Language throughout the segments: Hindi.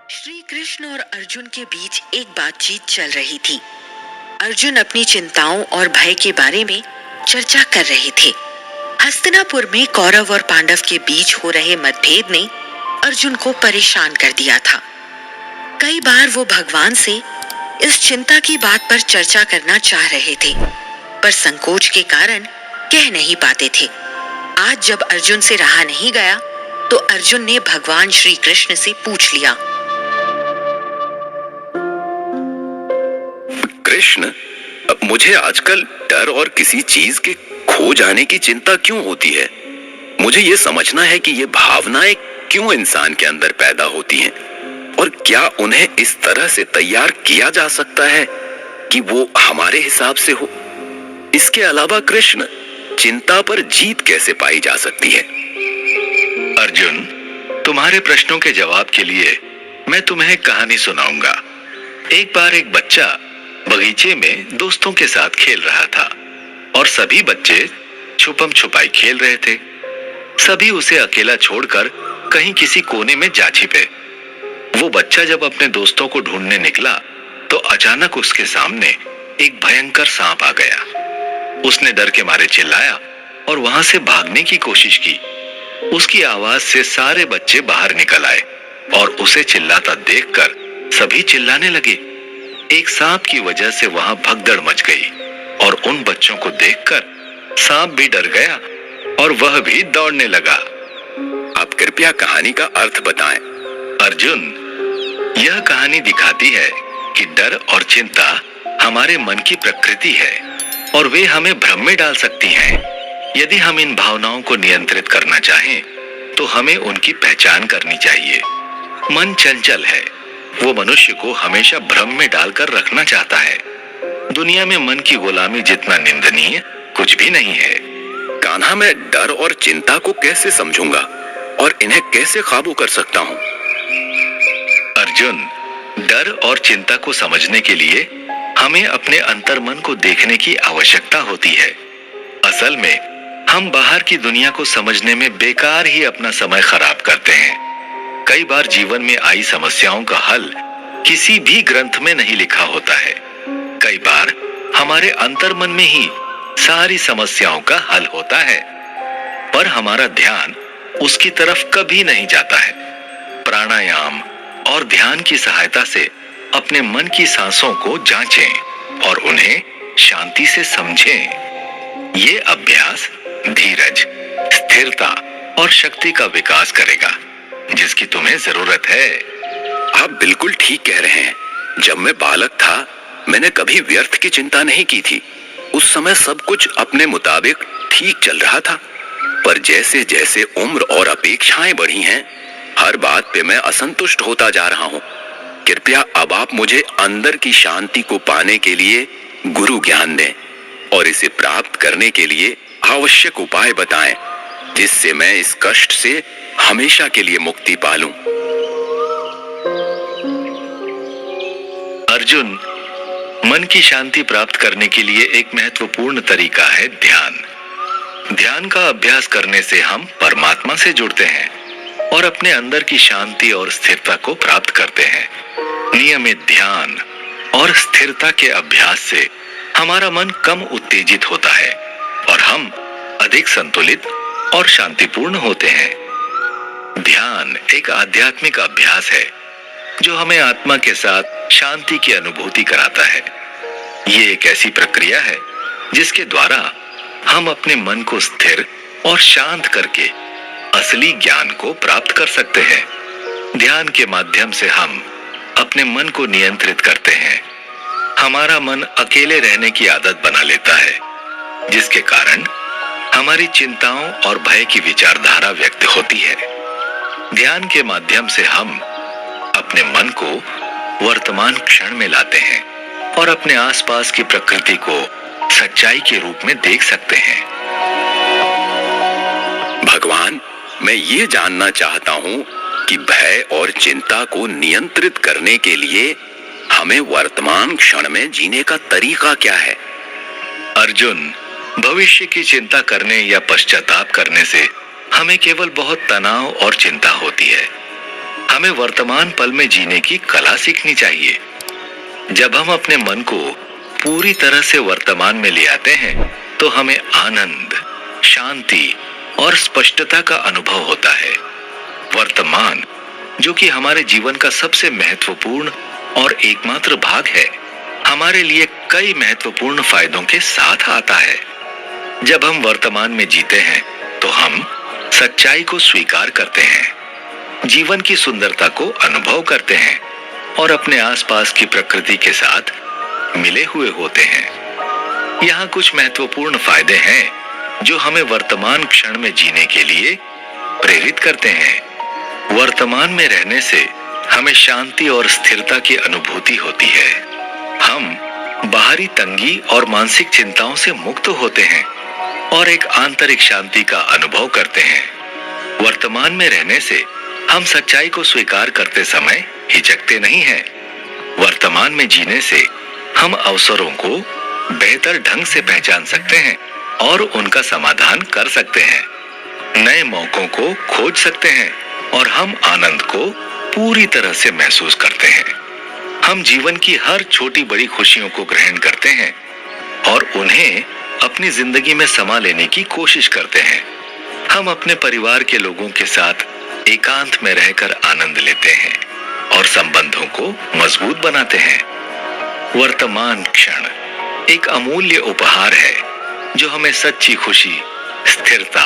श्री कृष्ण और अर्जुन के बीच एक बातचीत चल रही थी। अर्जुन अपनी चिंताओं और भय के बारे में चर्चा कर रहे थे। हस्तिनापुर में कौरव और पांडव के बीच हो रहे मतभेद ने अर्जुन को परेशान कर दिया था। कई बार वो भगवान से इस चिंता की बात पर चर्चा करना चाह रहे थे, पर संकोच के कारण कह नहीं पाते थे। आज जब अर्जुन से रहा नहीं गया, तो अर्जुन ने भगवान श्री कृष्ण से पूछ लिया। कृष्ण, मुझे आजकल डर और किसी चीज के खो जाने की चिंता क्यों होती है? मुझे ये समझना है कि ये भावनाएं क्यों इंसान के अंदर पैदा होती हैं और क्या उन्हें इस तरह से तैयार किया जा सकता है कि वो हमारे हिसाब से हो। इसके अलावा कृष्ण, चिंता पर जीत कैसे पाई जा सकती है? अर्जुन, तुम्हारे प्रश्नों के जवाब के लिए मैं तुम्हें एक कहानी सुनाऊंगा। एक बार एक बच्चा बगीचे में दोस्तों के साथ खेल रहा था और सभी बच्चे छुपम छुपाई खेल रहे थे। सभी उसे अकेला छोड़कर कहीं किसी कोने में जा छिपे। वो बच्चा जब अपने दोस्तों को ढूंढने निकला तो अचानक उसके सामने एक भयंकर सांप आ गया। उसने डर के मारे चिल्लाया और वहां से भागने की कोशिश की। उसकी आवाज से सारे बच्चे बाहर निकल आए और उसे चिल्लाता देखकर सभी चिल्लाने लगे। एक सांप की वजह से वहां भगदड़ मच गई और उन बच्चों को देखकर सांप भी डर गया और वह भी दौड़ने लगा। आप कृपया कहानी का अर्थ बताएं। अर्जुन, यह कहानी दिखाती है कि डर और चिंता हमारे मन की प्रकृति है और वे हमें भ्रम में डाल सकती हैं। यदि हम इन भावनाओं को नियंत्रित करना चाहें, तो हमें उनकी पहचान करनी चाहिए। मन चंचल है, वो मनुष्य को हमेशा भ्रम में डालकर रखना चाहता है। दुनिया में मन की गुलामी जितना निंदनीय कुछ भी नहीं है। कान्हा, मैं डर और चिंता को कैसे समझूंगा और इन्हें कैसे काबू कर सकता हूँ? अर्जुन, डर और चिंता को समझने के लिए हमें अपने अंतर्मन को देखने की आवश्यकता होती है। असल में हम बाहर की दुनिया को समझने में बेकार ही अपना समय खराब करते हैं। कई बार जीवन में आई समस्याओं का हल किसी भी ग्रंथ में नहीं लिखा होता है। कई बार हमारे अंतर्मन में ही सारी समस्याओं का हल होता है, पर हमारा ध्यान उसकी तरफ कभी नहीं जाता है। प्राणायाम और ध्यान की सहायता से अपने मन की सांसों को जांचें और उन्हें शांति से समझें। ये अभ्यास धीरज, स्थिरता और शक्ति का विकास करेगा, जिसकी तुम्हें जरूरत है। आप बिल्कुल ठीक कह रहे हैं। जब मैं बालक था, मैंने कभी व्यर्थ की चिंता नहीं की थी। उस समय सब कुछ अपने मुताबिक ठीक चल रहा था, पर जैसे जैसे उम्र और अपेक्षाएं बढ़ी हैं, हर बात पे मैं असंतुष्ट होता जा रहा हूँ। कृपया अब आप मुझे अंदर की शांति को पाने के लिए गुरु ज्ञान दें और इसे प्राप्त करने के लिए आवश्यक उपाय बताएं, जिससे मैं इस कष्ट से हमेशा के लिए मुक्ति पालूं। अर्जुन, मन की शांति प्राप्त करने के लिए एक महत्वपूर्ण तरीका है ध्यान। ध्यान का अभ्यास करने से हम परमात्मा से जुड़ते हैं और अपने अंदर की शांति और स्थिरता को प्राप्त करते हैं। नियमित ध्यान और स्थिरता के अभ्यास से हमारा मन कम उत्तेजित होता है और हम अधिक संतुलित और शांतिपूर्ण होते हैं। ध्यान एक आध्यात्मिक अभ्यास है जो हमें आत्मा के साथ शांति की अनुभूति कराता है। ये एक ऐसी प्रक्रिया है जिसके द्वारा हम अपने मन को स्थिर और शांत करके असली ज्ञान को प्राप्त कर सकते हैं। ध्यान के माध्यम से हम अपने मन को नियंत्रित करते हैं। हमारा मन अकेले रहने की आदत बना लेता है, जिसके कारण हमारी चिंताओं और भय की विचारधारा व्यक्त होती है। ध्यान के माध्यम से हम अपने मन को वर्तमान क्षण में लाते हैं और अपने आसपास की प्रकृति को सच्चाई के रूप में देख सकते हैं। भगवान, मैं ये जानना चाहता हूँ कि भय और चिंता को नियंत्रित करने के लिए हमें वर्तमान क्षण में जीने का तरीका क्या है? अर्जुन, भविष्य की चिंता करने या पश्चाताप करने से हमें केवल बहुत तनाव और चिंता होती है। हमें वर्तमान पल में जीने की कला सीखनी चाहिए। जब हम अपने मन को पूरी तरह से वर्तमान में ले आते हैं तो हमें आनंद, शांति और स्पष्टता का अनुभव होता है। वर्तमान, जो कि हमारे जीवन का सबसे महत्वपूर्ण और एकमात्र भाग है, हमारे लिए कई महत्वपूर्ण फायदों के साथ आता है। जब हम वर्तमान में जीते हैं तो हम सच्चाई को स्वीकार करते हैं, जीवन की सुंदरता को अनुभव करते हैं और अपने आसपास की प्रकृति के साथ मिले हुए होते हैं। यहाँ कुछ महत्वपूर्ण फायदे हैं जो हमें वर्तमान क्षण में जीने के लिए प्रेरित करते हैं। वर्तमान में रहने से हमें शांति और स्थिरता की अनुभूति होती है। हम बाहरी तंगी और मानसिक चिंताओं से मुक्त होते हैं और एक आंतरिक शांति का अनुभव करते हैं। वर्तमान में रहने से हम सच्चाई को स्वीकार करते समय हिचकते नहीं हैं। वर्तमान में जीने से हम अवसरों को बेहतर ढंग से पहचान सकते हैं और उनका समाधान कर सकते हैं। नए मौकों को खोज सकते हैं और हम आनंद को पूरी तरह से महसूस करते हैं। हम जीवन की हर छोटी बड़ी खुशियों को ग्रहण करते हैं और उन्हें अपनी जिंदगी में समा लेने की कोशिश करते हैं। हम अपने परिवार के लोगों के साथ एकांत में रहकर आनंद लेते हैं और संबंधों को मजबूत बनाते हैं। वर्तमान क्षण एक अमूल्य उपहार है जो हमें सच्ची खुशी, स्थिरता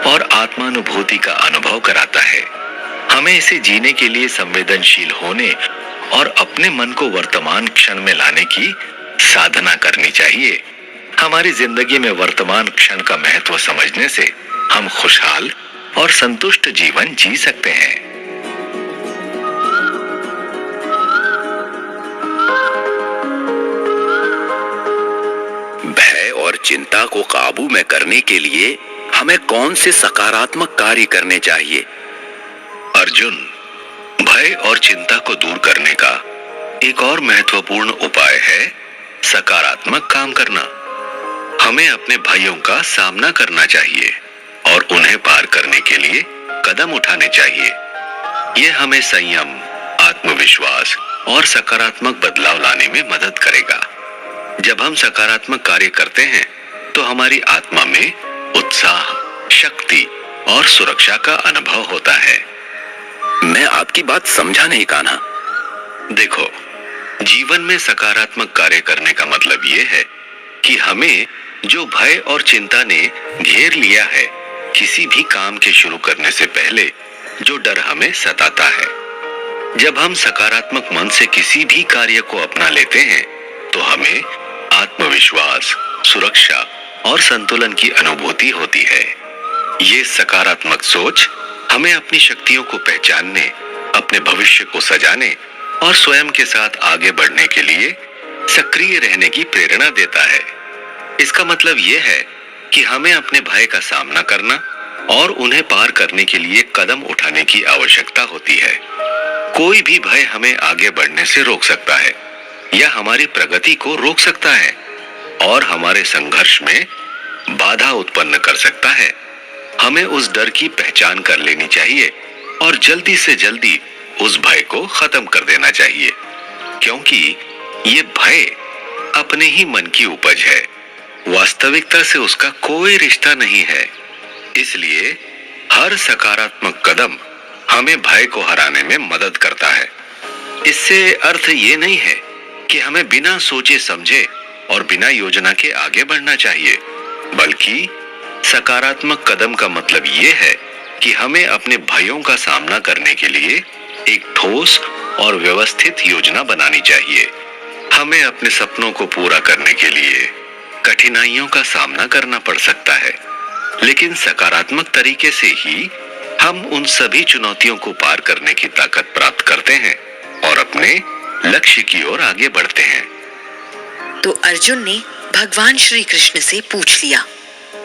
और आत्मानुभूति का अनुभव कराता है। हमें इसे जीने के लिए संवेदनशील होने और अपने मन को वर्तमान क्षण में लाने की साधना करनी चाहिए। हमारी जिंदगी में वर्तमान क्षण का महत्व समझने से हम खुशहाल और संतुष्ट जीवन जी सकते हैं। भय और चिंता को काबू में करने के लिए हमें कौन से सकारात्मक कार्य करने चाहिए? अर्जुन, भय और चिंता को दूर करने का एक और महत्वपूर्ण उपाय है सकारात्मक काम करना। हमें अपने भयों का सामना करना चाहिए और उन्हें पार करने के लिए कदम उठाने चाहिए। यह हमें संयम, आत्मविश्वास और सकारात्मक बदलाव लाने में मदद करेगा। जब हम सकारात्मक कार्य करते हैं तो हमारी आत्मा में उत्साह, शक्ति और सुरक्षा का अनुभव होता है। मैं आपकी बात समझा नहीं कान्हा। देखो, जीवन में सकारात्मक कार्य करने का मतलब यह है कि हमें जो भय और चिंता ने घेर लिया है, किसी भी काम के शुरू करने से पहले जो डर हमें सताता है, जब हम सकारात्मक मन से किसी भी कार्य को अपना लेते हैं तो हमें आत्मविश्वास, सुरक्षा और संतुलन की अनुभूति होती है। ये सकारात्मक सोच हमें अपनी शक्तियों को पहचानने, अपने भविष्य को सजाने और स्वयं के साथ आगे बढ़ने के लिए सक्रिय रहने की प्रेरणा देता है। इसका मतलब यह है कि हमें अपने भय का सामना करना और उन्हें पार करने के लिए कदम उठाने की आवश्यकता होती है। कोई भी भय हमें आगे बढ़ने से रोक सकता है या हमारी प्रगति को रोक सकता है और हमारे संघर्ष में बाधा उत्पन्न कर सकता है। हमें उस डर की पहचान कर लेनी चाहिए और जल्दी से जल्दी उस भय को खत्म कर देना चाहिए, क्योंकि ये भय अपने ही मन की उपज है, वास्तविकता से उसका कोई रिश्ता नहीं है। इसलिए हर सकारात्मक कदम हमें भय को हराने में मदद करता है। इससे अर्थ ये नहीं है कि हमें बिना सोचे समझे और बिना योजना के आगे बढ़ना चाहिए, बल्कि सकारात्मक कदम का मतलब ये है कि हमें अपने भयों का सामना करने के लिए एक ठोस और व्यवस्थित योजना बनानी चाहिए। हमें अपने सपनों को पूरा करने के लिए कठिनाइयों का सामना करना पड़ सकता है, लेकिन सकारात्मक तरीके से ही हम उन सभी चुनौतियों को पार करने की ताकत प्राप्त करते हैं और अपने लक्ष्य की ओर आगे बढ़ते हैं। तो अर्जुन ने भगवान श्री कृष्ण से पूछ लिया।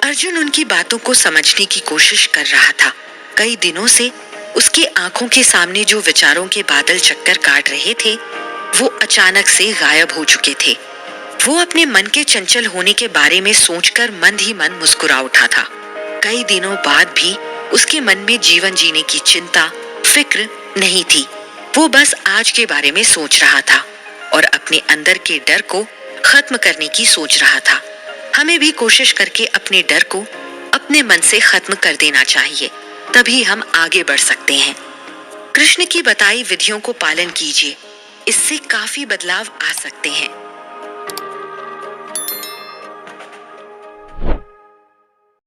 अर्जुन उनकी बातों को समझने की कोशिश कर रहा था। कई दिनों से उसकी आंखों के सामने जो विचारों के बादल चक्कर काट रहे थे, वो अचानक से गायब हो चुके थे। वो अपने मन के चंचल होने के बारे में सोचकर मंद ही मन मुस्कुरा उठा था। कई दिनों बाद भी उसके मन में जीवन जीने की चिंता, फिक्र नहीं थी। वो बस आज के बारे में सोच रहा था और अपने अंदर के डर को खत्म करने की सोच रहा था। हमें भी कोशिश करके अपने डर को अपने मन से खत्म कर देना चाहिए, तभी हम आगे बढ़ सकते हैं। कृष्ण की बताई विधियों को पालन कीजिए, इससे काफी बदलाव आ सकते हैं।